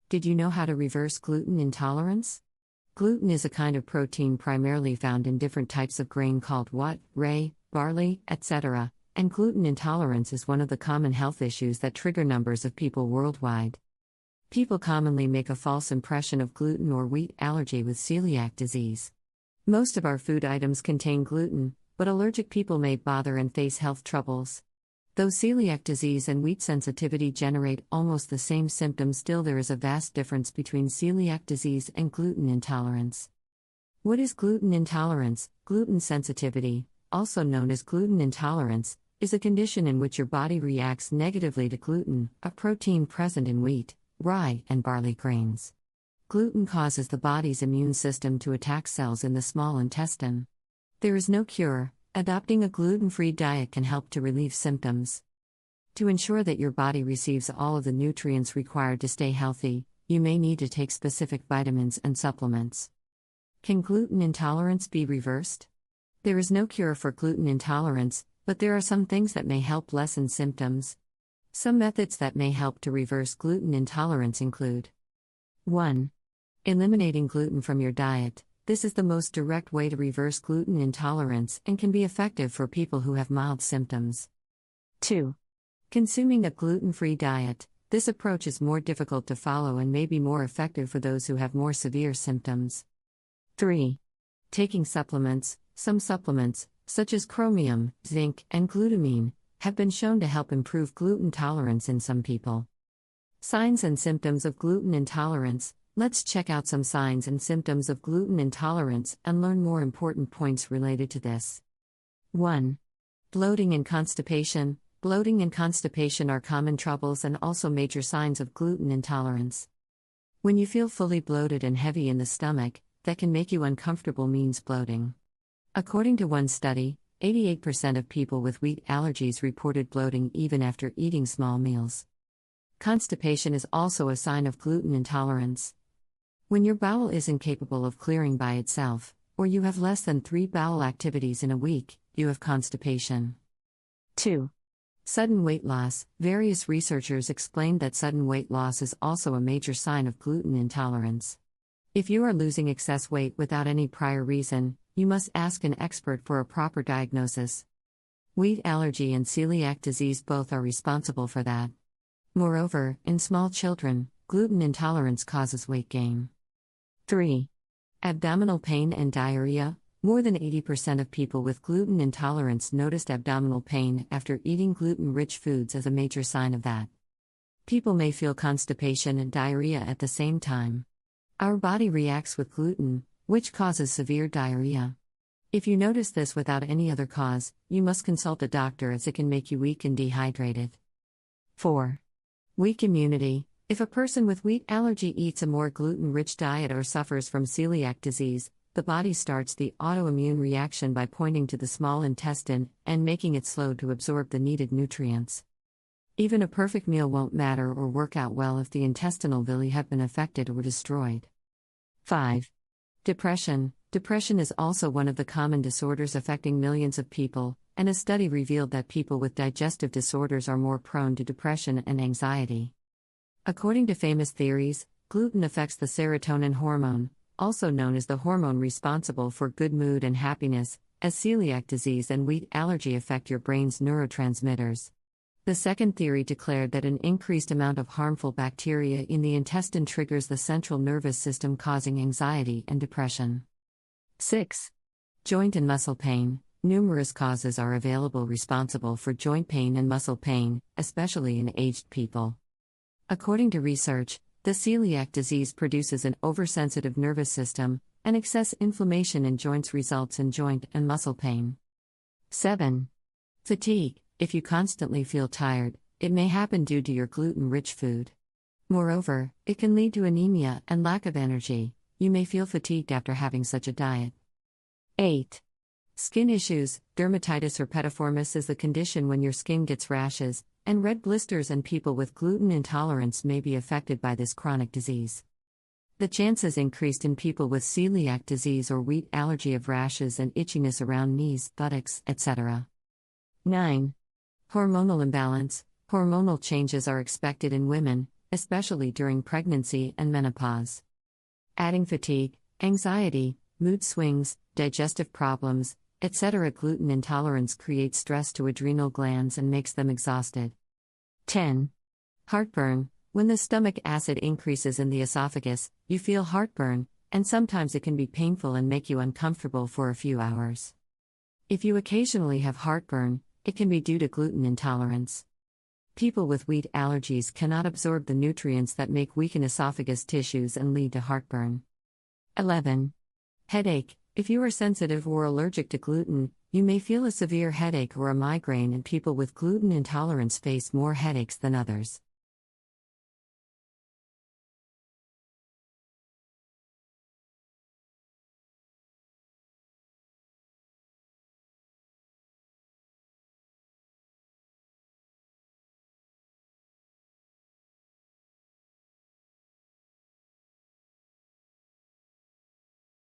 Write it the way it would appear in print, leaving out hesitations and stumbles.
Did you know how to reverse gluten intolerance? Gluten is a kind of protein primarily found in different types of grain called wheat, rye, barley, etc., and gluten intolerance is one of the common health issues that trigger numbers of people worldwide. People commonly make a false impression of gluten or wheat allergy with celiac disease. Most of our food items contain gluten, but allergic people may bother and face health troubles. Though celiac disease and wheat sensitivity generate almost the same symptoms, still there is a vast difference between celiac disease and gluten intolerance. What is gluten intolerance? Gluten sensitivity, also known as gluten intolerance, is a condition in which your body reacts negatively to gluten, a protein present in wheat, rye, and barley grains. Gluten causes the body's immune system to attack cells in the small intestine. There is no cure. Adopting a gluten-free diet can help to relieve symptoms. To ensure that your body receives all of the nutrients required to stay healthy, you may need to take specific vitamins and supplements. Can gluten intolerance be reversed? There is no cure for gluten intolerance, but there are some things that may help lessen symptoms. Some methods that may help to reverse gluten intolerance include: 1. Eliminating gluten from your diet. This is the most direct way to reverse gluten intolerance and can be effective for people who have mild symptoms. 2. Consuming a gluten-free diet. This approach is more difficult to follow and may be more effective for those who have more severe symptoms. 3. Taking supplements. Some supplements, such as chromium, zinc, and glutamine, have been shown to help improve gluten tolerance in some people. Signs and symptoms of gluten intolerance. Let's check out some signs and symptoms of gluten intolerance and learn more important points related to this. 1. Bloating and constipation. Bloating and constipation are common troubles and also major signs of gluten intolerance. When you feel fully bloated and heavy in the stomach, that can make you uncomfortable means bloating. According to one study, 88% of people with wheat allergies reported bloating even after eating small meals. Constipation is also a sign of gluten intolerance. When your bowel is incapable of clearing by itself, or you have less than 3 bowel activities in a week, you have constipation. 2. Sudden weight loss. Various researchers explained that sudden weight loss is also a major sign of gluten intolerance. If you are losing excess weight without any prior reason, you must ask an expert for a proper diagnosis. Wheat allergy and celiac disease both are responsible for that. Moreover, in small children, gluten intolerance causes weight gain. 3. Abdominal pain and diarrhea. More than 80% of people with gluten intolerance noticed abdominal pain after eating gluten-rich foods as a major sign of that. People may feel constipation and diarrhea at the same time. Our body reacts with gluten, which causes severe diarrhea. If you notice this without any other cause, you must consult a doctor as it can make you weak and dehydrated. 4. Weak immunity. If a person with wheat allergy eats a more gluten-rich diet or suffers from celiac disease, the body starts the autoimmune reaction by pointing to the small intestine and making it slow to absorb the needed nutrients. Even a perfect meal won't matter or work out well if the intestinal villi have been affected or destroyed. 5. Depression. Depression is also one of the common disorders affecting millions of people, and a study revealed that people with digestive disorders are more prone to depression and anxiety. According to famous theories, gluten affects the serotonin hormone, also known as the hormone responsible for good mood and happiness, as celiac disease and wheat allergy affect your brain's neurotransmitters. The second theory declared that an increased amount of harmful bacteria in the intestine triggers the central nervous system, causing anxiety and depression. 6. Joint and muscle pain. Numerous causes are available responsible for joint pain and muscle pain, especially in aged people. According to research, the celiac disease produces an oversensitive nervous system, and excess inflammation in joints results in joint and muscle pain. 7. Fatigue. If you constantly feel tired, it may happen due to your gluten-rich food. Moreover, it can lead to anemia and lack of energy. You may feel fatigued after having such a diet. 8. Skin issues. Dermatitis herpetiformis is the condition when your skin gets rashes and red blisters, and people with gluten intolerance may be affected by this chronic disease. The chances increased in people with celiac disease or wheat allergy of rashes and itchiness around knees, buttocks, etc. 9. Hormonal imbalance. Hormonal changes are expected in women, especially during pregnancy and menopause. Adding fatigue, anxiety, mood swings, digestive problems, etc. Gluten intolerance creates stress to adrenal glands and makes them exhausted. 10. Heartburn. When the stomach acid increases in the esophagus, you feel heartburn, and sometimes it can be painful and make you uncomfortable for a few hours. If you occasionally have heartburn, it can be due to gluten intolerance. People with wheat allergies cannot absorb the nutrients that make weaken esophagus tissues and lead to heartburn. 11. Headache. If you are sensitive or allergic to gluten, you may feel a severe headache or a migraine, and people with gluten intolerance face more headaches than others.